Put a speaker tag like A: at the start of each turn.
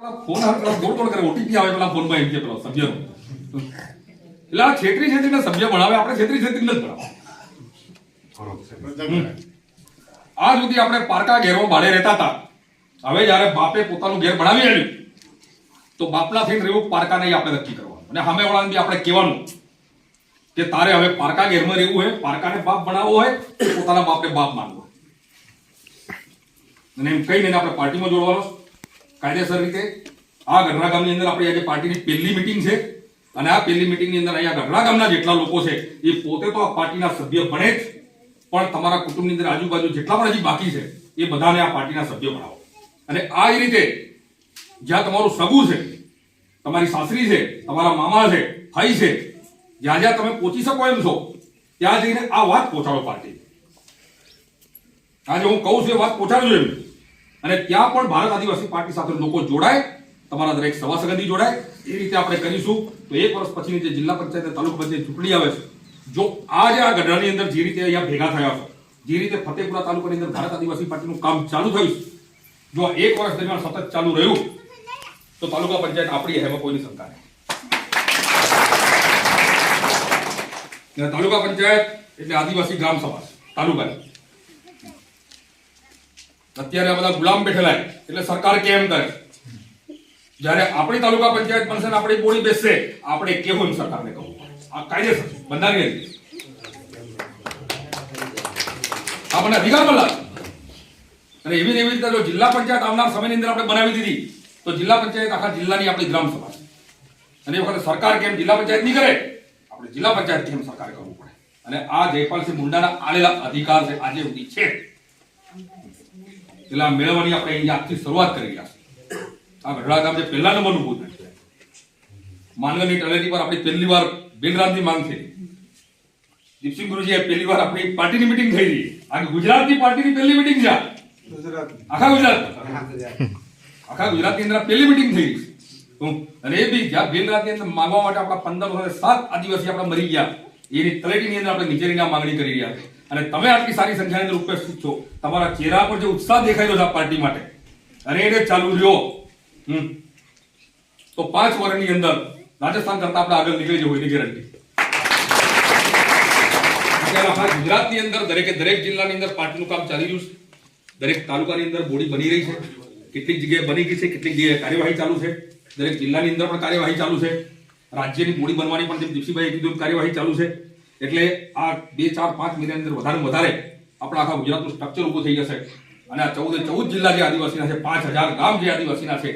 A: phone દોડ કરે OTP આવે પેલા ફોનમાં એમ કે પેલો સભ્યનો એટલે આ છેતરી સભ્ય ભણાવે આપણે છેતરી જ ભણાવે આ સુધી આપણે પારકા ઘેરમાં ભાડે રહેતા હતા હવે જ્યારે બાપે પોતાનું ઘેર બનાવી આવ્યું તો બાપના થઈને રહેવું પારકા નહીં આપણે નક્કી કરવાનું અને સામે વાળાને બી આપણે કહેવાનું કે તારે હવે પારકા ઘેરમાં રહેવું હોય પારકાને બાપ બનાવવો હોય પોતાના બાપને બાપ માનવો અને એમ કહીને આપણે પાર્ટીમાં જોડવાનો કાયદેસર રીતે આ ગઢડા ગામની અંદર આપણી આજે પાર્ટીની પહેલી મીટિંગ છે અને આ પહેલી મીટિંગની અંદર અહીંયા ગઢડા ગામના જેટલા લોકો છે એ પોતે તો આ પાર્ટીના સભ્ય બને જ પણ તમારા કુટુંબની અંદર આજુબાજુ જેટલા પણ હજી બાકી છે એ બધાને આ પાર્ટીના સભ્ય બનાવો અને આ રીતે જ્યાં તમારું સગું છે તમારી સાસરી છે તમારા મામા છે ભાઈ છે જ્યાં જ્યાં તમે પહોંચી શકો એમ છો ત્યાં જઈને આ વાત પહોંચાડો પાર્ટી આજે હું કહું છું એ વાત પહોંચાડજો એમ અને ત્યાં પણ ભારત આદિવાસી પાર્ટી સાથે લોકો જોડાય તમારા દરેક સભાસદી જોડાય એ રીતે આપણે કરીશું તો 1 વર્ષ પછીની જે જિલ્લા પંચાયત અને તાલુકા પંચાયત ચૂંટણી આવે છે જો આજે આ ગઢડાની અંદર જે રીતે અહીંયા ભેગા થયા છો જે રીતે ફતેપુરા તાલુકાની અંદર ભારત આદિવાસી પાર્ટીનું કામ ચાલુ થયું જો 1 વર્ષ દરમિયાન સતત ચાલુ રહ્યું તો તાલુકા પંચાયત આપણી એમાં કોઈની શંકા નહીં તાલુકા પંચાયત એટલે આદિવાસી ગ્રામ સભા તાલુકાની અત્યારે આ બધા ગુલામ બેઠેલા એટલે સરકાર કેમ કરે જ્યારે આપણી તાલુકા પંચાયત બનશે ને આપણી બોડી બેસશે આપણે કેવું એમ સરકારને કહું આ કાયદેસર બંધારણીય રીતે આપણને અધિકાર મળે અને એવી રીતે જો જિલ્લા પંચાયત આવનાર સમયની અંદર આપણે બનાવી દીધી તો જિલ્લા પંચાયત આખા જિલ્લાની આપણી ગ્રામ સભા અને એ વખતે સરકાર કેમ જિલ્લા પંચાયત નહીં કરે આપણે જિલ્લા પંચાયત કેમ સરકારે કરવું પડે અને આ જયપાલસિંહ મુંડાના આલેલા અધિકાર છે આજે સુધી છે એટલે આ મેળવવાની આપણે અહીંયા આજથી શરૂઆત કરી રહ્યા છે આ ગઢડા ગામ જે પહેલા નંબરનું બૂથ છે માનગરની તળેટી પર આપણી પહેલી વાર બિનરાજની માંગ થઈ દીપસિંહ ગુરુજી પહેલી વાર આપણી પાર્ટીની મીટિંગ થઈ રહી આ ગુજરાતની પાર્ટીની પહેલી મીટિંગ છે આખા ગુજરાતની અંદર પહેલી મીટિંગ થઈ રહી અને એ બી જ્યાં બિનરાજની અંદર માંગવા માટે આપણા 15 7 આદિવાસી આપણા મરી ગયા એની તળેટીની અંદર આપણે નીચેની માંગણી કરી રહ્યા છે અને તમે આટલી સારી સંખ્યાની અંદર ઉપસ્થિત છો તમારા ચહેરા પર જે ઉત્સાહ દેખાઈ રહ્યો છે આ પાર્ટી માટે અને એને ચાલુ રહ્યો તો 5 વર્ષની અંદર રાજસ્થાન કરતા આપણે આગળ નીકળી જવું એની ગેરંટી આખા ગુજરાતની અંદર દરેક જિલ્લાની અંદર પાર્ટીનું કામ ચાલી રહ્યું છે દરેક તાલુકાની અંદર બોડી બની રહી છે કેટલીક જગ્યાએ બની ગઈ છે કેટલીક જગ્યાએ કાર્યવાહી ચાલુ છે દરેક જિલ્લાની અંદર પણ કાર્યવાહી ચાલુ છે રાજ્યની બોડી બનવાની પણ જેમ દીપસીભાઈએ કીધું કાર્યવાહી ચાલુ છે એટલે આ 2 4 5 મહિનાની અંદર વધારે આપણા આખા ગુજરાતનું સ્ટ્રક્ચર ઊભું થઈ જશે અને આ 14 જિલ્લા જે આદિવાસીના છે 5000 ગામ જે આદિવાસીના છે